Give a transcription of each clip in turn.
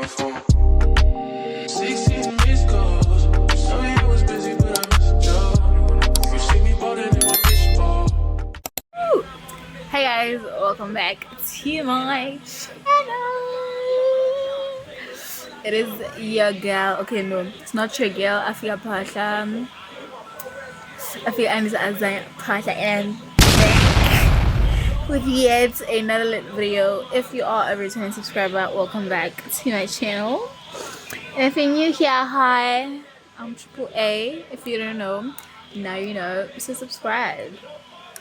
my phone. 16 missed calls. Sorry I was busy, but I missed a job. You see me ballin' in my bitch ball. Hey guys, welcome back to my channel. It is your girl. Okay, no, it's not your girl. Afia Pasha. Afia Anisa Pasha, and with yet another lit video. If you are a returning subscriber, welcome back to my channel. And if you're new here, hi, I'm Triple A. If you don't know, now you know. So subscribe.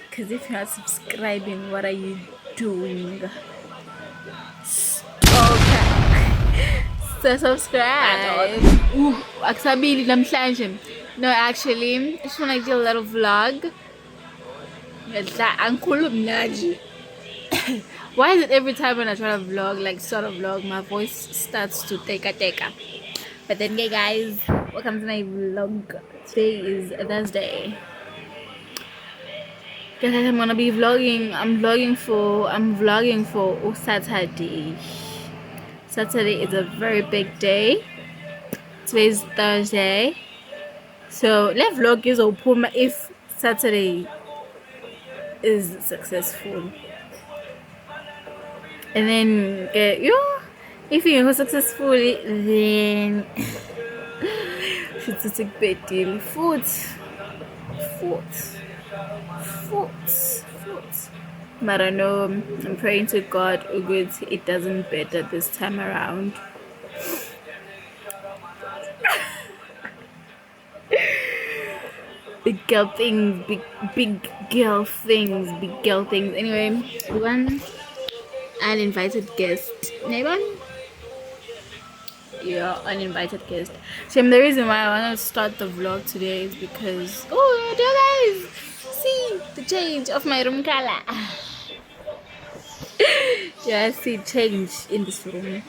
Because if you're not subscribing, what are you doing? Okay. So subscribe. Akusabili namhlanje. No, actually, I just want to do a little vlog. Why is it every time when I try to vlog, like sort of vlog, my voice starts to teka? But then, hey guys, welcome to my vlog. Today is Thursday. Guys, I'm gonna be vlogging. I'm vlogging for Saturday. Saturday is a very big day. Today is Thursday, so let's vlog is open if Saturday is successful, and then if you're successful, then should take bed deal foot. But I know I'm praying to God, oh good, it doesn't better this time around. Big girl things. Anyway, one uninvited guest. Neighbor? Yeah, uninvited guest. So the reason why I want to start the vlog today is because do you guys see the change of my room color? Yeah, I see change in this room.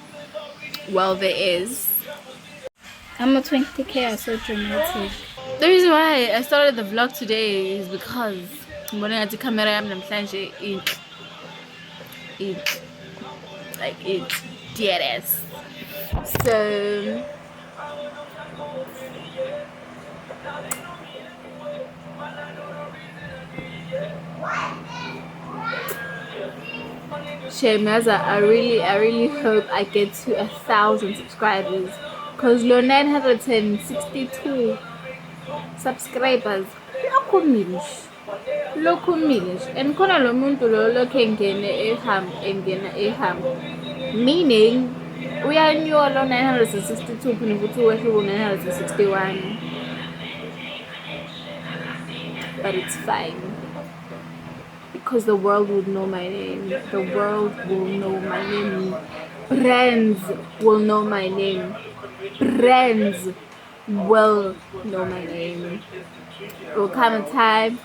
Well, there is. I'm a 20k, so dramatic. The reason why I started the vlog today is because I'm going to camera it's DRS. So Shemaza, I really hope I get to 1,000 subscribers, because you're 962 subscribers. Lokhu milish and khona lo muntu lo lokho engene ehamba, meaning we are new on 962 phela ukuthi wehle 961, but it's fine because the world would know my name. The world will know my name. Brands will know my name. Brands will know my name. There will come a time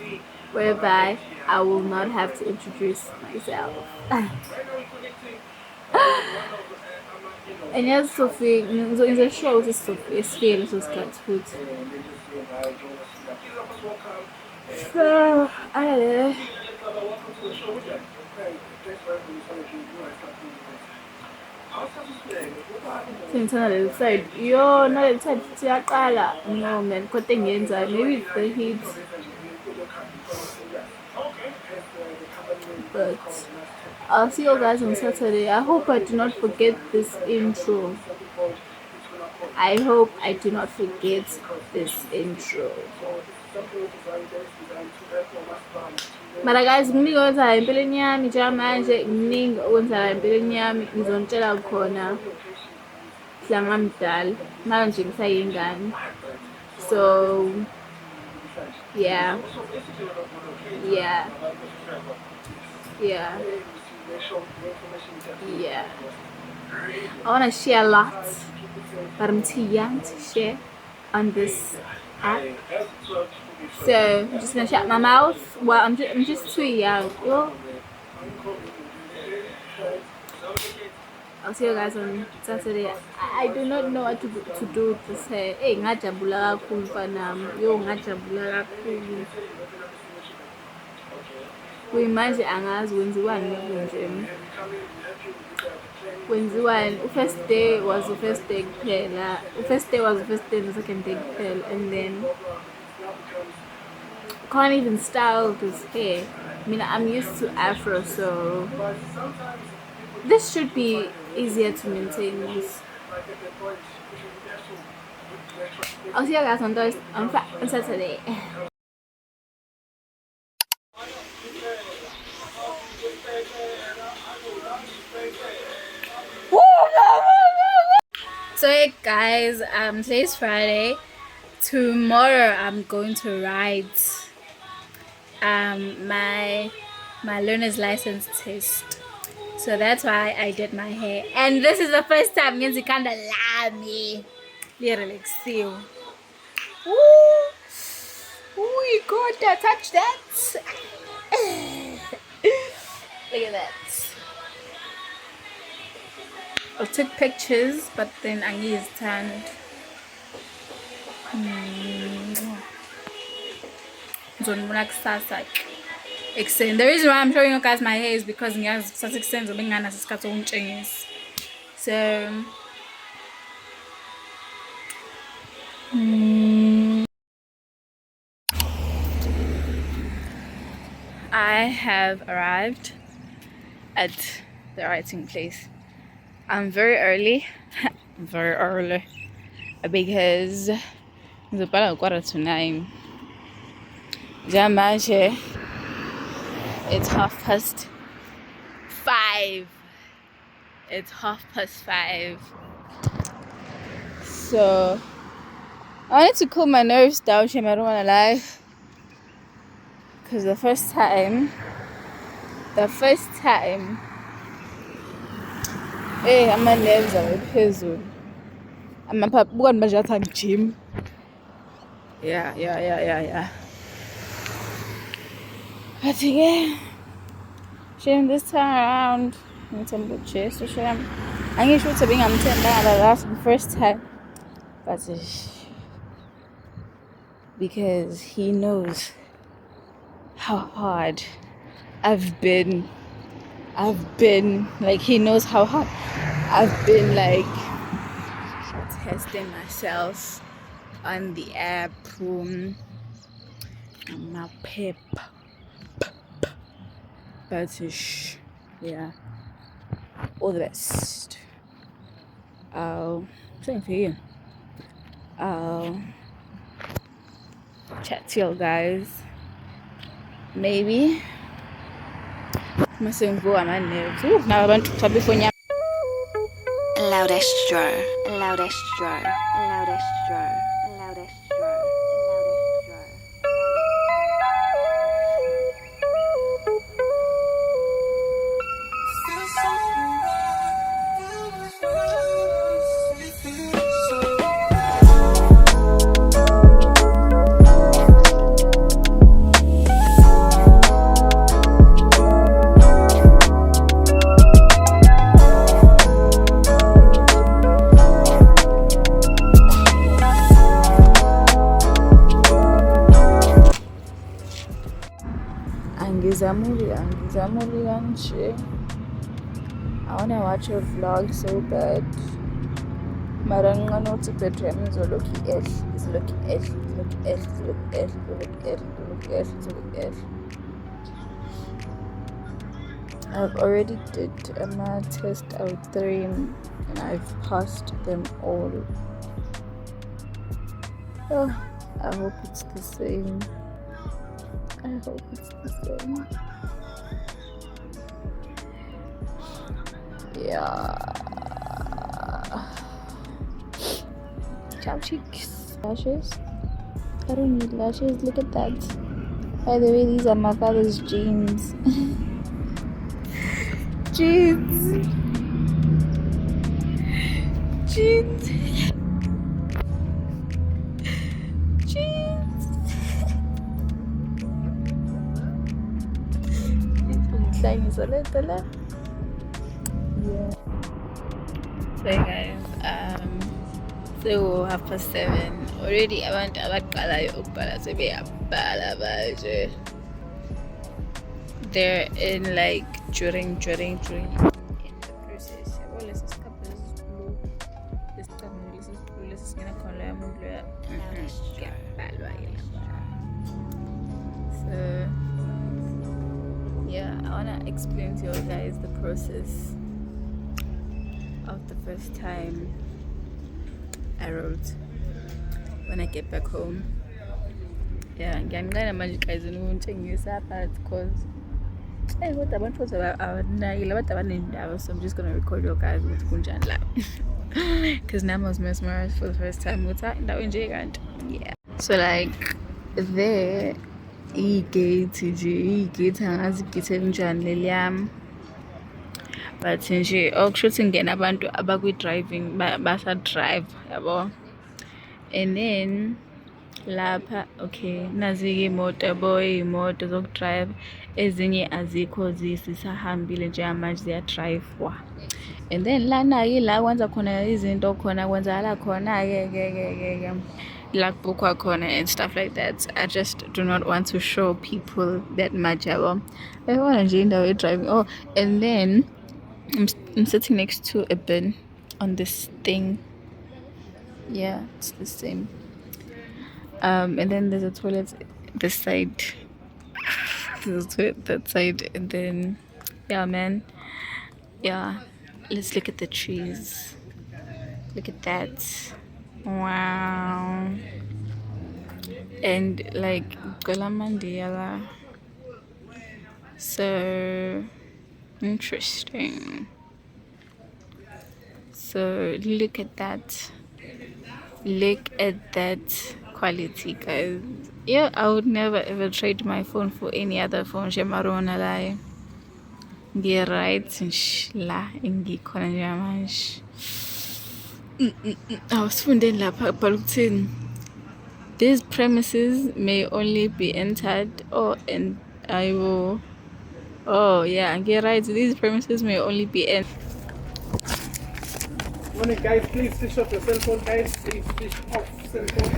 whereby I will not have to introduce myself. And yes, Sophie, so in the show, this Sophie is feeling so scared food. So, Since the side, yo, not the side, Tiakala. No, man, cutting inside, maybe it's the heat. But I'll see you guys on Saturday. I hope I do not forget this intro. I hope I do not forget this intro. Mara guys, mningi wenza empilweni yami njengamanje, mningi wenza empilweni yami, ngizontshela khona mhla ngamdala manje ngisayingane. So yeah, I want to share a lot, but I'm too young to share on this app. So I'm just gonna shut my mouth. Well, I'm just too young. Well, I'll see you guys on Saturday. I do not know what to do with this hair. Hey, ngajabula kakhulu fanami. Yo, ngajabula kakhulu. Kuyimanje angazi wenziwani nje. kwenziwani. First day was the first day kuphela. First day was the first day and the second day kuphela, and then can't even style this hair. I mean, I'm used to afro, so this should be easier to maintain this. I'll see you guys on Thursday, on Saturday. So hey guys, today's Friday. Tomorrow I'm going to ride my learner's license test. So that's why I did my hair. And this is the first time means you can't allow me. Relax, see you. Ooh, you gotta touch that. Look at that. I took pictures, but then I used turned. The reason why I'm showing you guys my hair is because so I have arrived at the writing place. I'm very early, because it's about 8:45. Jamaje, it's 5:30. It's 5:30. So I need to cool my nerves down, I don't want to lie, because the first time my nerves are phezulu. Bukan bajatang gym. Yeah. I think shame this time around. I'm some chest or shame. I'm sure to being I'm telling that's the first time. But because he knows how hard I've been like, he knows how hard I've been like testing myself on the app. My pep. But yeah, all the best. Same for you. I'll chat to you guys. Maybe. Mustn't go on my nerves. Now I want to talk before you. Loudest Joe. Angizamuli kanje. I wanna watch a vlog so bad. Mara nginothi battery yami izolokhu ehle. I've already did my test out 3 and I've passed them all. Oh, I hope it's the same. Yeah. Ciao cheeks. Lashes. I don't need lashes. Look at that. By the way, these are my father's jeans. Jeans. Thanks a little. Yeah. So guys, so 7:30 already. Abantu abaqalayo ukubhala sebeyabhala manje. They're in like during in the process. besingena khona loya muntu loya Loudest Joe. kuyabhalwa ke lapha. So yeah, I want to explain to you guys the process of the first time I wrote when I get back home. Yeah, ngiyancela manje guys ukungitshengisa but cause kodwa abantu abanakile abantu abanendaba, so I'm just gonna record you guys ukuthi kunjani la. Because now I was mesmerized for the first time with that nje kanti. Yeah, so like there igate angazi igate elinjani leliyami, but nje okusho ukuthi ngena abantu abakwi-driving basa-drive yabo, and then lapha okay nazi-ke iy'moto zokudrive, ezinye azikho zisahambile njengamanje ziya-drive-wa. And then lana-ke la kwenza khona izinto khona kwenzakala khona-ke la kubookwa khona and stuff like that. I just do not want to show people that much yabo. Bayabona nje indawo ye-driving. Oh, and then I'm sitting next to a bin on this thing. Yeah, it's the same. And then there's a toilet this side. There's a toilet that side. And then, yeah, man. Yeah. Let's look at the trees. Look at that. Wow. And like, Golamandela. So interesting. So look at that. Look at that quality, guys. Yeah, I would never ever trade my phone for any other phone. Shemarona lie. Get right la ngikhona njengamanje. I was funding lapha bhalukuthini. These premises may only be entered and I will. Oh yeah, get right. These premises may only be entered. Morning, guys. Please switch off your cell phone, guys. Please switch off cell phone.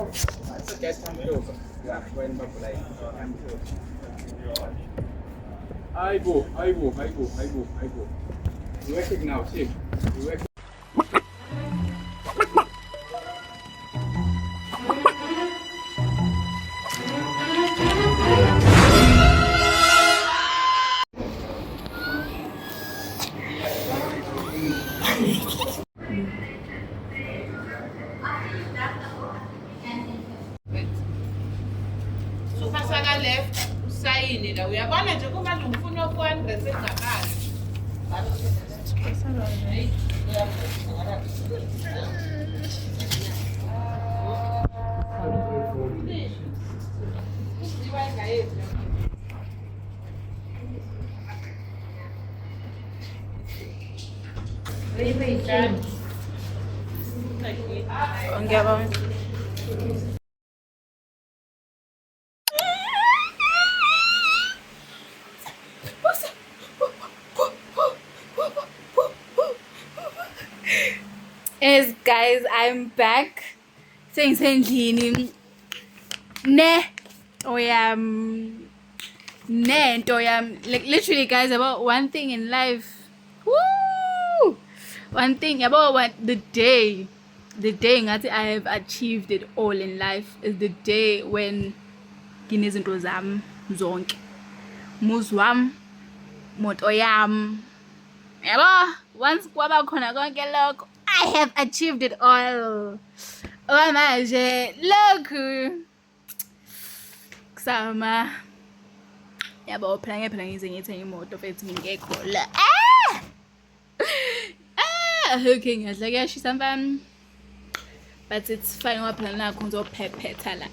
Off. Guys, come closer. Yeah, when Babulai. Come closer. Aibo. You're working now, see? You're working. Sukasaka left usayini la uyabona nje kuba ngifuna uku-address engakali. Ngiyabona. Yes, guys, I'm back. Sengisendlini. Like literally, guys, about one thing in life. Woo! One thing about the day ngathi I have achieved it all in life is the day when nginezinto zami zonke. Muzi wami, moto yami. Yabo, once kwaba khona konke lokho, I have achieved it all. Manje lokhu kusama. Yabo, phela ngize ngithenge imoto futhi ngingekho la. Okay, ngiyadla kuyashisa mfana. But it's fine ngoba phela nakho ngizophephetha la.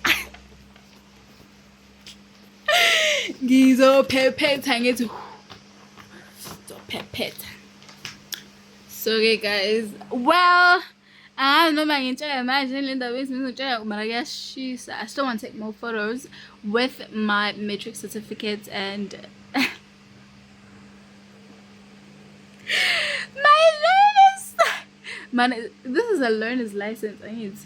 Ngizophephetha ngithi ngizophephetha. So okay guys, well, noma ngitshela manje le ndaba ngizotshela mara kuyashisa. I still want to take more photos with my matric certificate and my learner's man, this is a learner's license, ain't it?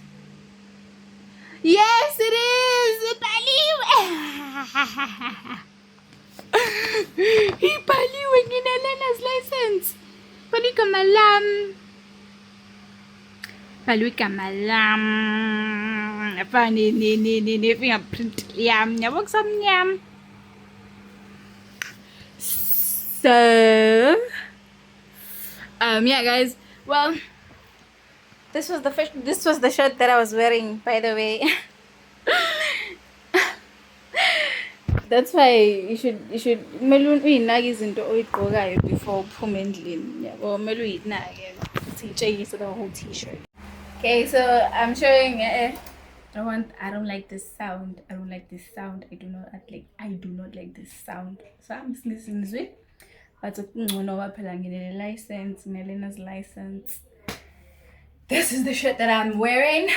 Yes, it is. Ibhaliwe ngine learner's license. Panika malam. bhalwe igama lam afana ne-fingerprint yami yabo kusamnyama. So yeah guys, well this was the shirt that I was wearing, by the way. That's why you should kumele uyinake izinto oyigqokayo before uphume endlini yabo, kumele uyinake futhi itshengise the whole t-shirt. Okay, so I'm showing I don't like this sound. I do not like this sound. So I'm listening to it. But ngcono phela ngine license, ngelena's license. This is the shirt that I'm wearing.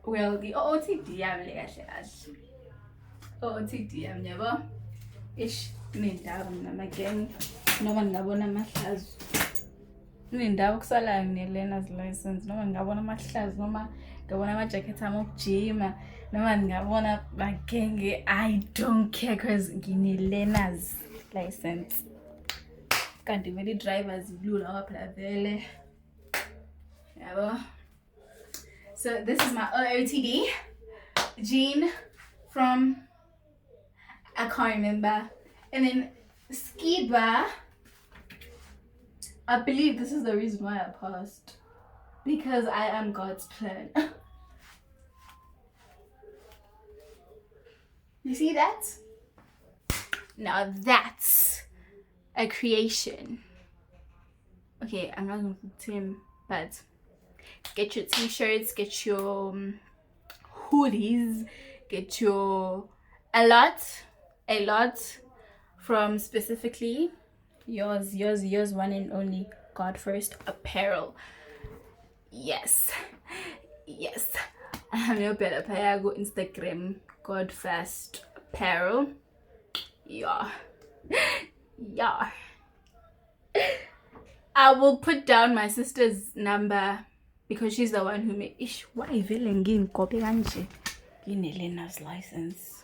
Well, the OOTD yami kahle kahle. OOTD yami yabo. Ish, nendawo nama gang noma ngabona amahlazo. Nendawo kusala ngelena's license noma ngabona amahlazo noma ngabona ama jacket ami okujima noma ngabona bagenge. I don't care cause ngine-learner's license. Kanti vele drivers blue lawa phela vele yabo. So this is my OOTD jean from, I can't remember. And then Skiba, I believe this is the reason why I passed, because I am God's plan. You see that? Now that's a creation. Okay, I'm not gonna put him, but get your t-shirts, get your hoodies, get your a lot from specifically yours one and only God First Apparel. Yes. I'm your better go Instagram God First Apparel. Yeah. I will put down my sister's number because she's the one who made why vele ngiyinkope kanje ngine-learner's license.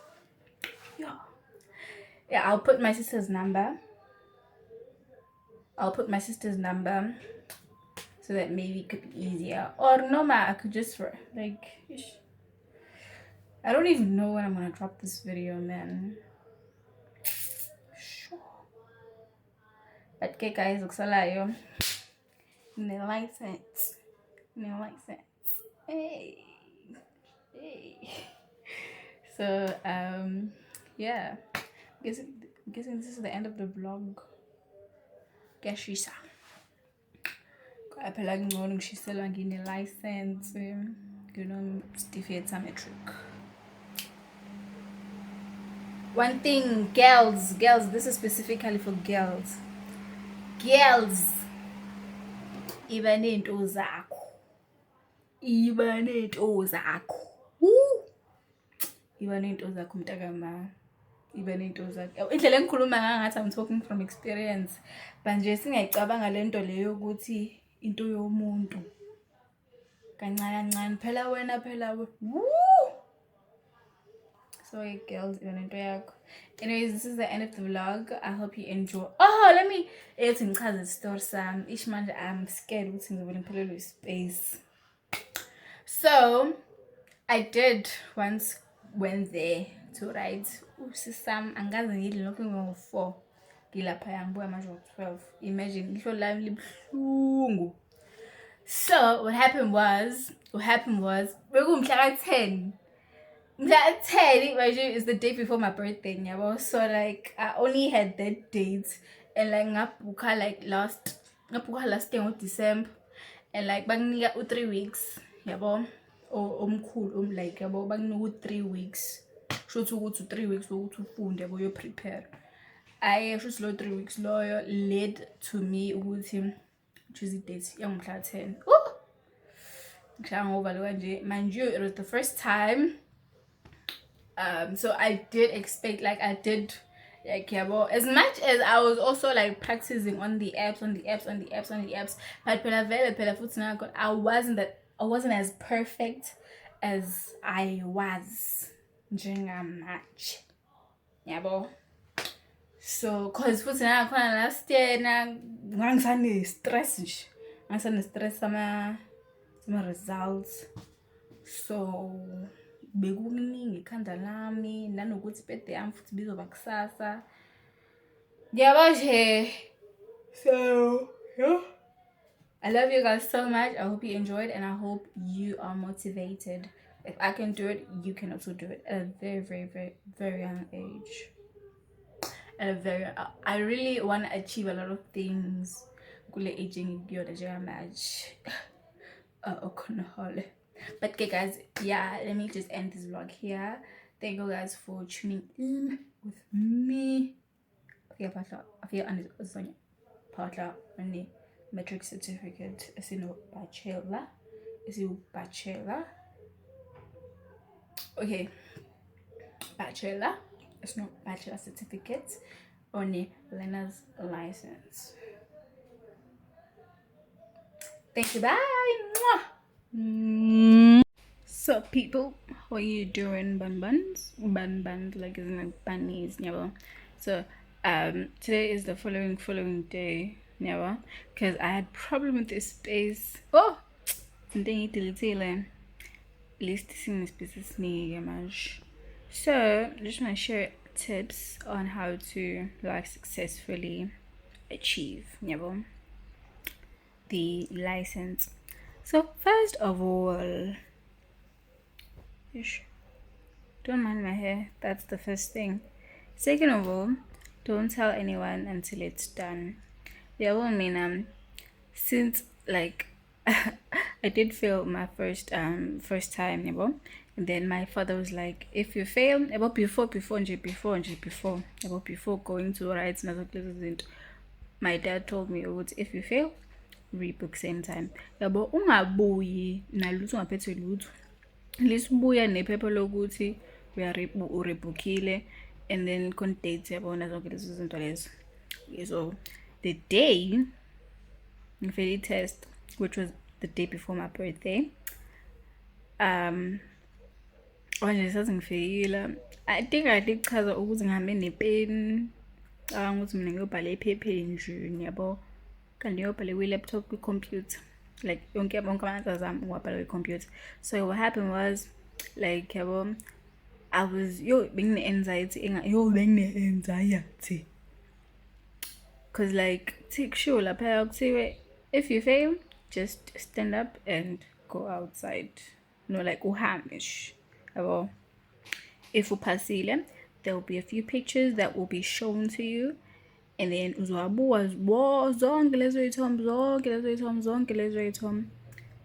Yeah, I'll put my sister's number so that maybe it could be easier, or no ma, I could just like I don't even know when I'm gonna drop this video, man. But okay guys, ukusalayo no license. Hey. So yeah, guessing this is the end of the vlog. Kuyashisa phela ngcono ngishiselwa ngine-license, sitifiketi metric. One thing, girls, this is specifically for girls, iba nento zakho, iba nento mntakama, iba nento zakho. Indlela engikhuluma ngathi I'm talking from experience, but nje singayicabanga lento leyo ukuthi into yomuntu kancane phela wena So girls, iba nento yakho. Anyways, this is the end of the vlog. I hope you enjoy. Let me ngichaze story sami. Manje I'm scared ukuthi ngizobona ngiphelelwe space. So I did once went there to write usisam angazi ngidle lokho ngo4 ngilapha yangibuya manje ngo12. Imagine ihlo lami libhlungu. So what happened was bekumhla ka10. That 10 is the day before my birthday, yabo. So like I only had that date, and like ngabuka last year of December, and like banginika 3 weeks, yabo. Omkhulu like yabo banginika 3 weeks. Shothi ukuthi 3 weeks ukuthi ufunde yabo you prepare. I shothi lo 3 weeks loyo led to me ukuthi choose the date yangumhla 10. Ngishanga over kanje. Mind you, it was the first time. So I did expect, like as much as I was also like practicing on the apps, but I wasn't as perfect as I was njengamanje. Yabo. So cause futhi nakhona last year ngangisane stress sama results. So bekukuningi ikhanda lami nanokuthi birthday yami futhi bizoba kusasa. Ngiyabona nje. So yeah, I love you guys so much. I hope you enjoyed and I hope you are motivated. If I can do it, you can also do it at a very, very, very, very young age. I really want to achieve a lot of things. Kule aging match. But okay guys, yeah, let me just end this vlog here. Thank you guys for tuning in with me. Okay, Partla metric certificate is in bachelor. Okay, bachelor. It's not bachelor certificate, only learner's license. Thank you, bye. Mwah. So people, what are you doing? Buns, like isn't it bunnies, never. So today is the following day, never, because I had problem with this space. Oh, something at least seeing this business much. So I just want to share tips on how to like successfully achieve the license. So first of all, don't mind my hair, that's the first thing. Second of all, don't tell anyone until it's done. Since like I did fail my first time, and then my father was like, if you fail before going to write, my dad told me, if you fail, rebook same time. Ungabuyi nalutho ungaphethe lutho, lisibuya nephepha lokuthi urebookile and then date yabona zonke lezo zinto lezo. So the day ngifeli test, which was the day before my birthday, manje sasingifeyila. I think chaza ukuthi ngihambe nepeni, ukuthi mina ngiyobhala ephepheni nje yabo, kanti ngiyobhala kwi-laptop, kwi-computer, like yonke ama-answers ami ngiwabhala kwi-computer. So what happened was, like yabo, I was bengine-anxiety because like take sure lapha kuthiwe if you fail, just stand up and go outside, no, like uhambe yabo. If uphasile, there will be a few pictures that will be shown to you, and then uzowabuka zonke lezo iy'thombe.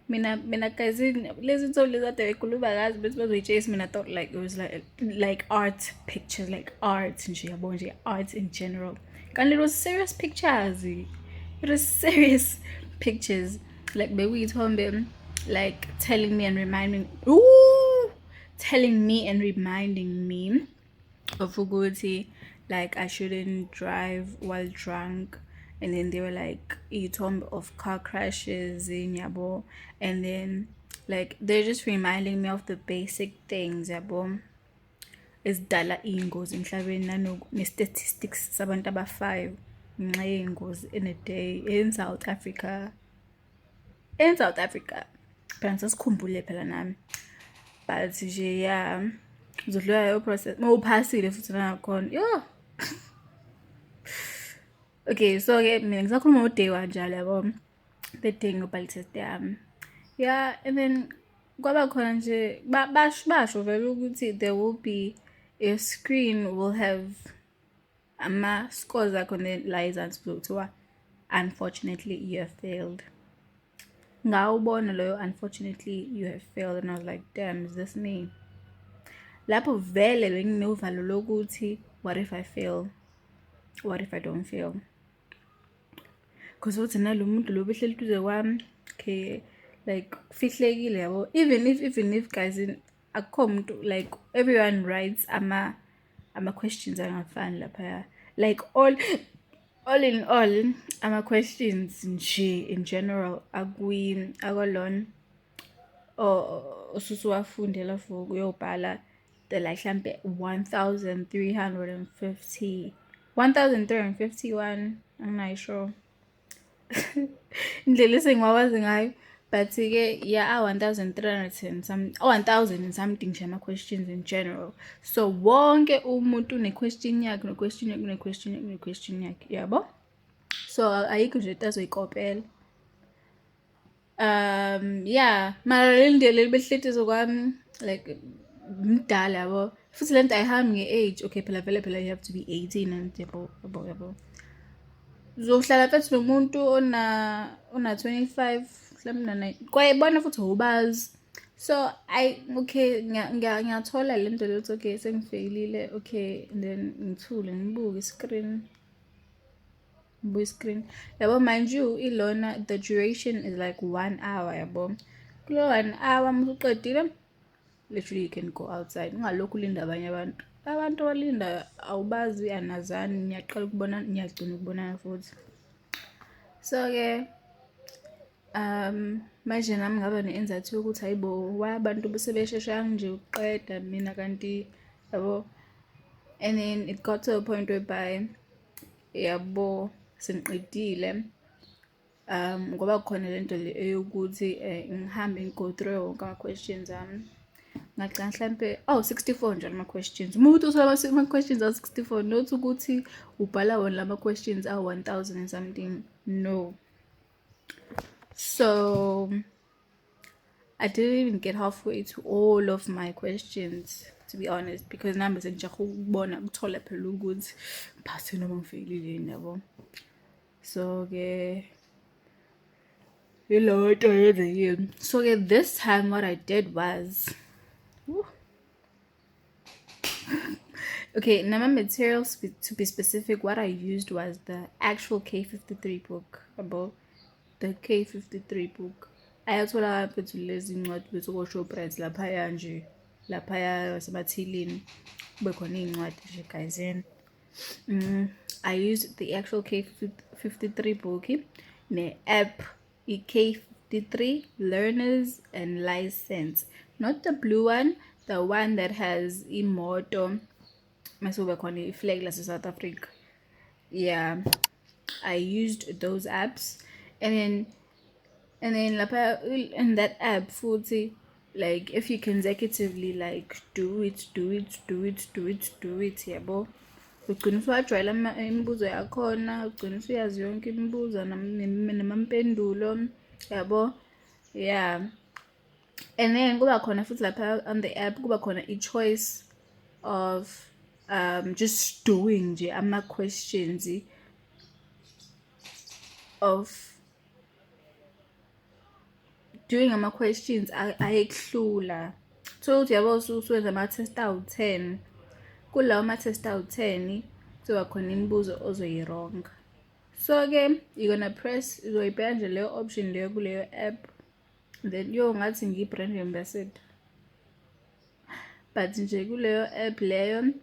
Mina guys, lezi iy'thombe lezi ade bekhuluma ngazo bese bazoyitshengisa, mina thought like it was like art pictures, like art nje yabo, nje art in general. And it was serious pictures. It was serious pictures. Like bekuyithombe, like telling me and reminding me of ukuthi like I shouldn't drive while drunk. And then they were like ithombe of car crashes in yabo, and then like they're just reminding me of the basic things yabo esidala iy'ngozi emhlabeni ne-statistics sabantu aba-5 ngenxa yey'ngozi in a day in South Africa. Phela ngisasikhumbule phela nami, but nje yeah, uzodlula leyo process mawuphasile futhi nangakhona yo. Okay, so mina ngisakhuluma ngo-day wanjalo yabo, the day ngiyobhala i-test yami, yeah. And then kwaba khona nje basho vele ukuthi there will be a screen will have ama-scores akho ne-license kuthiwa unfortunately you have failed. Ngawubona loyo unfortunately you have failed, and I was like, damn, is this me? Lapho vele benginovalo lokuthi what if I fail, what if I don't fail, because uthi nalo muntu lo behleli duze kwami, okay, like fihlekile yabo. Even if guys, akukho muntu, like everyone writes ama questions angafani lapha, like all in all ama questions nje in general akolona osusuwafundela for kuyobhala the like mhlambe 1351, I'm not sure indlela esengikwazi ngayo, but-ke yeah, 1,300 and some 1,000 and something nje ama-questions in general. So wonke umuntu une-question yakhe ne-question yakhe ne-question yakhe ne-question yakhe, yabo? So ayikho nje into azoyikopela. Yeah, mara leli behletizo kwami like mdala yabo. Futhi lento ayihambi nge-age. Okay, phela you have to be 18 and yabo. Uzohlala mfethu nomuntu ona 25 mhlawumbe kwaye bona futhi awubazi. So okay ngiyathola lento leyo okay sengifeyilile okay and then ngithule ngibuke i-screen. Yabo, mind you, ilona the duration is like 1 hour yabo. Kulo 1 hour msuqedile literally you can go outside. Ungalokhu ulinda abanye abantu abalinda awubazi anazani ngiyaqala ukubona ngiyagcina ukubonana futhi. So ke manje nami ngaba ne-anxiety ukuthi hayibo why abantu besebeshesha nje ukuqeda mina kanti yabo. And then it got to a point whereby yabo sengiqedile ngoba khona lento le eyokuthi ngihambe ngi-go through wonke ama-questions ami. Ngagcina mhlampe 64 nje ama-questions. Umuntu usola ama-questions awu-64 not ukuthi ubhala wona lama-questions awu-1,000 and something. No. So I didn't even get halfway to all of my questions, to be honest, because nami sengijahe ukubona ukuthola phela ukuthi phase noma ngifeyilile yabo. So ke hello nto yenzekile. So ke this time what I did was okay, now my materials to be specific, what I used was the actual K53 book, about the K53 book. Ayathola phethu lezi incwadi bese ko Shoprite laphaya nje, laphaya semathilini kube khona incwadi nje guys. I used the actual K53 book ne app K53 Learners and License, not the blue one, the one that has imoto masube khona iflag la South Africa. Yeah, I used those apps and then lapha in that app futhi, like if you consecutively like do it yabo, ugcina uswajwayela imibuzo yakhona, ugcina usuyazi yonke imibuzo namampendulo yabo. Yeah, and then kuba khona futhi lapha on the app kuba khona i-choice of just doing nje ama-questions of doing ama-questions ayekuhlula. So uthi yabo usuwenza ama-test awu-10, kulawo ama-test awu-10 kuzoba khona imibuzo ozoyironga. So ke you're gonna press, uzoyibheka nje leyo option leyo kuleyo app, then ngathi ngiyi-brand ambassador, but nje kuleyo app leyo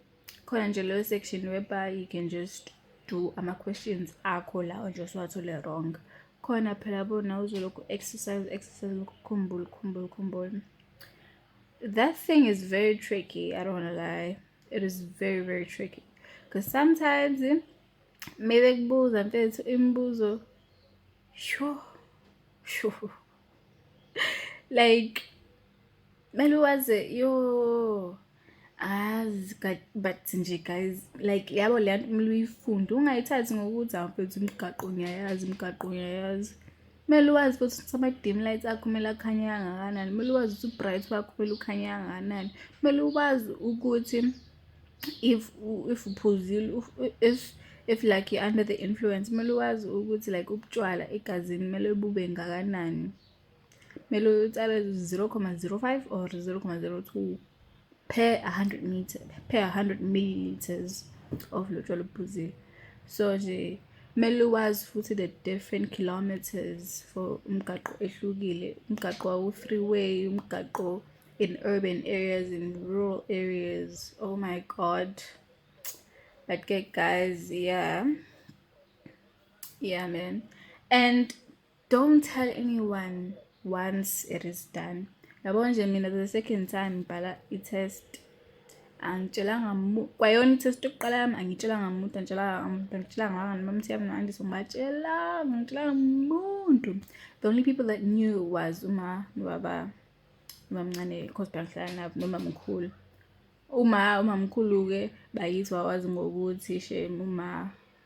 khona nje leyo section whereby you can just do ama-questions akho lawo nje osuwathole wrong. Khona phela bona uzolokhu exercise ukukhumbula. That thing is very tricky, I don't wanna lie. It is very, very tricky. Because sometimes maybe kubuza mfethu imibuzo sure like mele waze yo but nje guys, like yabo le nto kumele uyifunde, ungayithathi ngokuthi mfethu imigaqo ngiyayazi. Mele wazi futhi ama-dim lights akho kumele akhanye kangakanani, mele wazi ukuthi u-bright wakho kumele ukhanye kangakanani, mele wazi ukuthi if uphuzile, if like you're under the influence, mele wazi ukuthi like ubutshwala egazini mele bube ngakanani, mele utsale 0.05 or 0.02 per 100 milliliters of lotshwala obuphuzile. So nje mele wazi futhi the different kilometers for umgaqo ehlukile, umgaqo wawu-3-way, umgaqo in urban areas, in rural areas. Oh my god. But guys, yeah man, and don't tell anyone once it is done. Yabo nje mina the second time ngibhala i-test angitshelanga kwayona i-test yokuqala yami angitshelanga muntu, angitshelanga nomamthi yami no-andisi ngitshelanga muntu. The only people that knew was nobaba nomamncane cause bangihlala nabo nomamkhulu. Umamkhulu-ke bayithi wawazi ngokuthi shem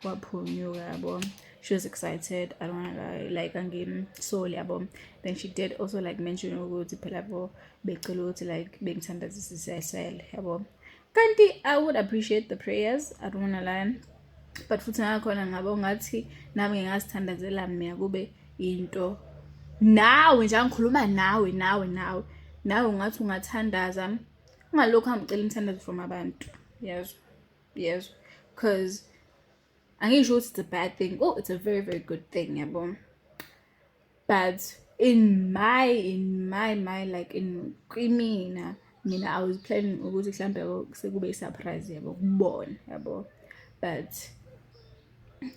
waphunyuka yabo. She was excited, I don't wanna lie, like angimusoli yabo. Then she did also like mention ukuthi phela bo becela ukuthi like bengithandazisisele yabo. Kanti I would appreciate the prayers, I don't wanna lie, but futhi ngakhona ngabo ngathi nami ngingasithandazela mina kube into nawe nje angikhuluma nawe ungathi ungathandaza ungalokhu angicela imthandazo from abantu. Yes, because angisho ukuthi it's a bad thing. Oh, it's a very, very good thing, yabo. But in my like mina I was planning ukuthi mhlambe sekube surprise yabo kubona yabo. But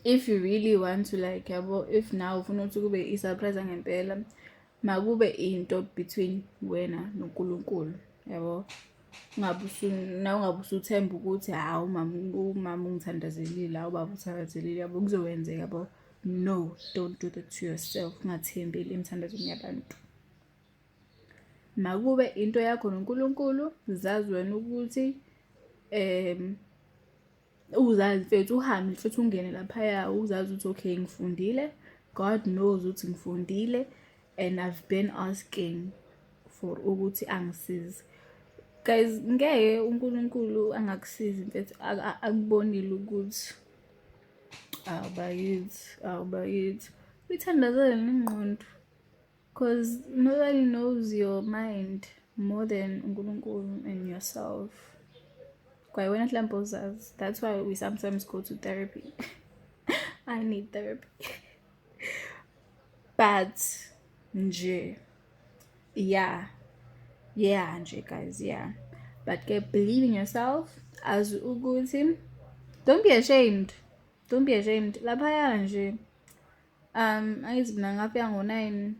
if you really want to like yabo, if now ufuna ukuthi kube surprise ngempela, makube into between wena noNkulunkulu yabo. Ungabe usuthemba ukuthi hawu umama ungithandazelile, hawu baba uthandazelile yabo kuzowenzeka yabo. No, don't do that to yourself. Ungathembeli emthandazweni yabantu. Makube into yakho noNkulunkulu, zazi wena ukuthi uzazi mfethu uhambe mfethu ungene lapha uzazi ukuthi okay ngifundile. God knows ukuthi ngifundile and I've been asking for ukuthi angisize. Guys, ngeke uNkulunkulu angakusizi mfethu akubonile ukuthi awubayithi uyithandazele nengqondo, because nobody knows your mind more than uNkulunkulu and yourself. Kwa wena mhlawumbe uzazi. That's why we sometimes go to therapy. I need therapy. But nje nje guys, but believe in yourself as ukuthi don't be ashamed lapha nje. Angithi mina ngafika ngo9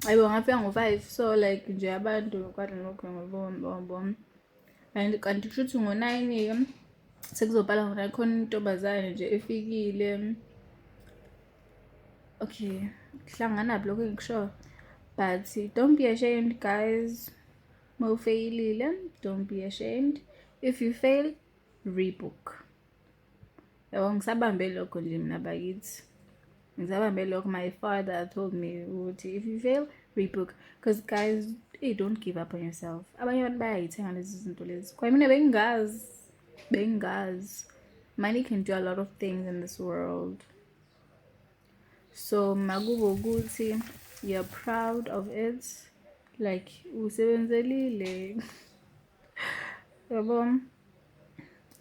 ayibo ngafika ngo5, so like nje abantu kwathi lokho ngobombo and kanti kushuthi ngo9 sekuzobhala ngona khona intombazane nje efikile. Okay, hlangana bloko ngisho, but don't be ashamed guys. Mawufailile, don't be ashamed. If you fail, rebook. Yabo ngisabambe lokho nje mina bakithi. Ngisabambe lokho. My father told me ukuthi if you fail, rebook. Because guys, don't give up on yourself. Abanye abantu bayayithenga lezi zinto lezi. Kwa mina bengazi. Money can do a lot of things in this world. So makube ukuthi you're proud of it. Like usebenzelile yabo.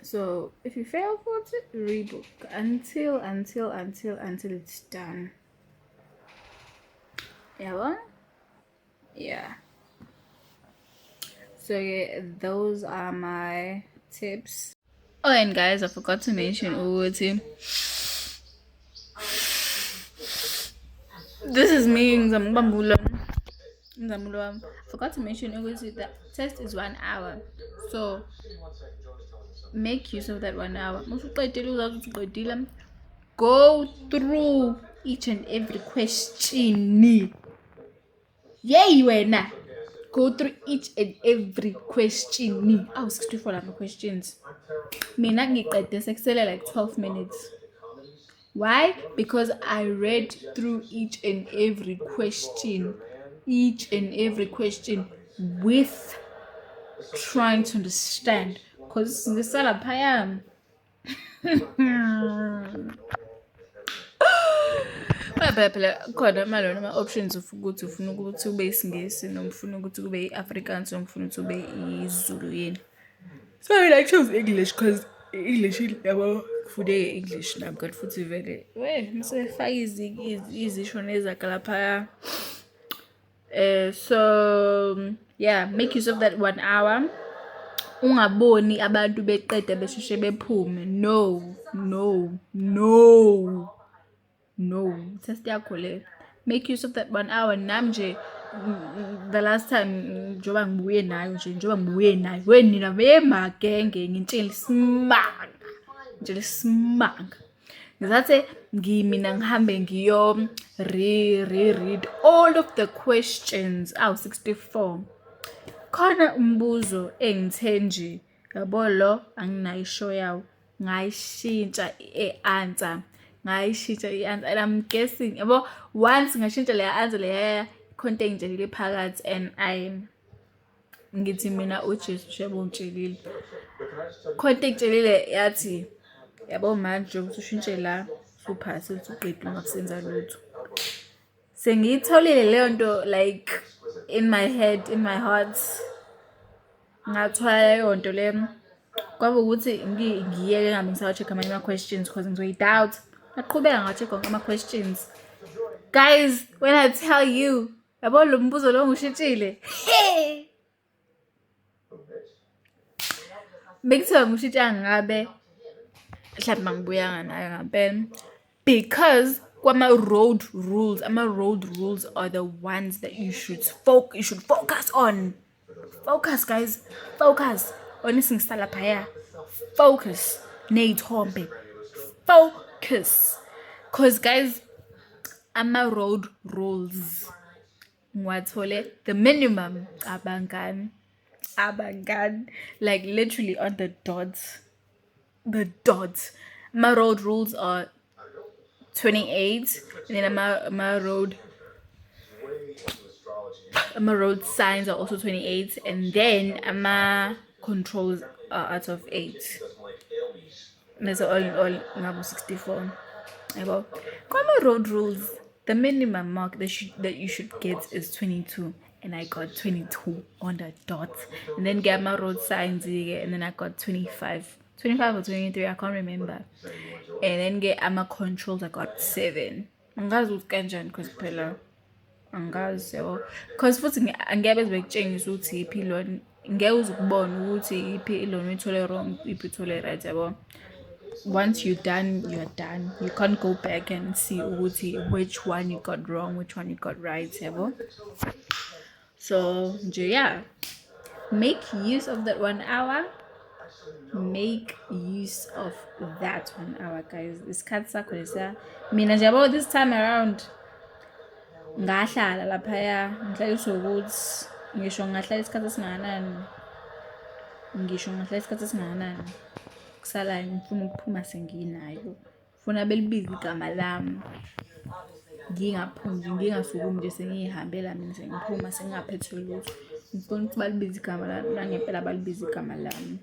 So if you fail for it, rebook until it's done yabo. So those are my tips. Oh, and guys, I forgot to mention ukuthi this is me ngizamubambula. I forgot to mention ukuthi the test is 1 hour, so make use of that 1 hour. Go through each and every question. Yay wena, go through each and every question. 64 lama questions. Mina ngiqede sekusele like 12 minutes. Why? Because I read through each and every question with trying to understand, because ngisala phaya phela khona malona ama options ukuthi ufuna ukuthi ube isingisi noma ufuna ukuthi kube iAfrikaans noma ufuna ukuthi ube iZulu yini. So I chose English because English yabo kufunde English nami kanti futhi vele ngisefaka izisho nezakha lapha. So make use of that 1 hour. Ungaboni abantu beqeda besheshe bephume. No. Test yakho le. Make use of that 1 hour. Nami nje the last time njengoba ngibuye nayo wenina bemagenge ngintshela isimanga ngizathe mina ngihambe ngiyo read all of the questions 64 khona umbuzo engithe nje yabo lo anginayo ishow yawo ngayishintsha i-answer and I'm guessing yabo once ngashintsha le answer le content ngitshelile phakathi and ngithi mina uJesu shebo ngitshelile content ngitshelile yathi yabo manje ukuthi ushintshe la uphase uqedwe ngakusenza lutho sengiyitholile leyo nto like in my head in my heart ngathola leyo nto le kwaba ukuthi ngiyeke nami ngisawa-check amanye ama-questions because ngizoyi-doubt ngaqhubeka nga-check onke ama-questions guys when I tell you yabo lo mbuzo lo ngushintshile bekuthiwa ngushintsha ngabe mhlawumbe mangibuyanga nayo ngampela because ama-road rules are the ones that you should focus on. Focus guys, focus. Honestly ngisala phaya. Focus. Neyithombe. Focus. Cause guys, ama-road rules ngiwathole the minimum abangani like literally on the dot. My road rules are 28 and then my road signs are also 28 and then my controls are out of 8. That's all in all ngabo 64. About my road rules, the minimum mark that you should get is 22 and I got 22 on the dot. And then get my road signs and then I got 25 or 23, I can't remember. And then get ama controls I got 7. Angazi ukuthi kanjani cause phela angazi yabo cause futhi angebe bezibekutshengisa ukuthi iphi lona ngeke uzukubona ukuthi iphi ilona uyithole wrong iphi uthole right yabo. Once you're done. You can't go back and see ukuthi which one you got wrong, which one you got right yabo. So yeah, make use of that 1 hour. Make use of that 1 hour guys. Isikhathi sakho lesa mina nje yabo this time around ngahlala laphaya ngihlaliswa ukuthi ngisho ngahlala isikhathi esingakanani kusala ngifuna ukuphuma senginayo ufuna belibiza igama lami ngingaphumi ngingasukumi nje sengihambela mina sengiphuma sengaphethe lutho ngifuna ukuthi balibiza igama lami ngempela balibiza igama lami.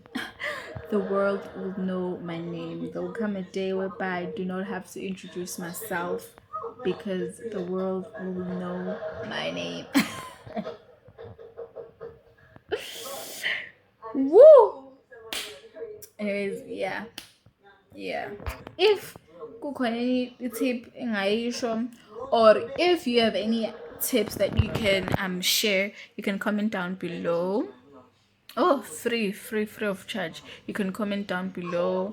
The world will know my name. There will come a day whereby I do not have to introduce myself because the world will know my name. Woo! Anyways, yeah. If kukhona any tip engayisho or if you have any tips that you can share, you can comment down below. Oh, free of charge. You can comment down below.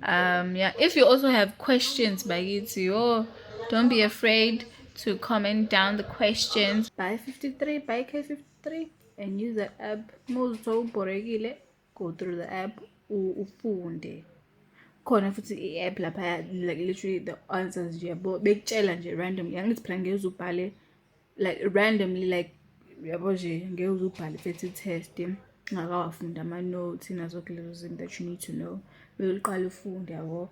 If you also have questions by you, don't be afraid to comment down the questions. By K53 and use the app. Go through the app ufunde. Khona futhi i-app lapha like literally the answers nje yabo bekutshela nje randomly angithi phela ngeke uzubhale like randomly like yabo nje ngeke uzubhale fethi test ngakawafunda ama notes nazo lezo zinto that you need to know beyiqala ufunde yabo.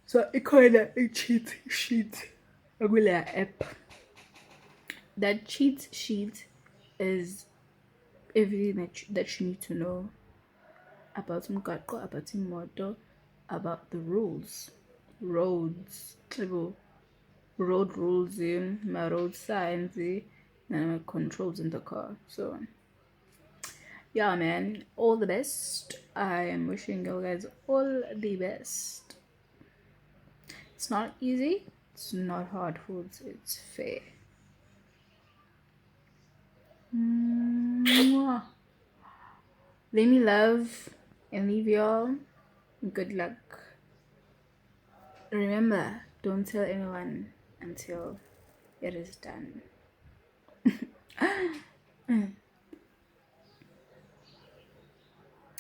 So ikhona i-cheat sheet akule app. That cheat sheet is everything that you need to know about umgaqo, about imoto, about the roads, roads, road rules, my road signs, and my controls in the car. So yeah, man, all the best. I am wishing you guys all the best. It's not easy. It's not hard foods. It's fair. Mwah. Let me love and leave y'all. Good luck. Remember, don't tell anyone until it is done.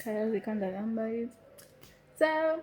Kazi kanda namba hizi. So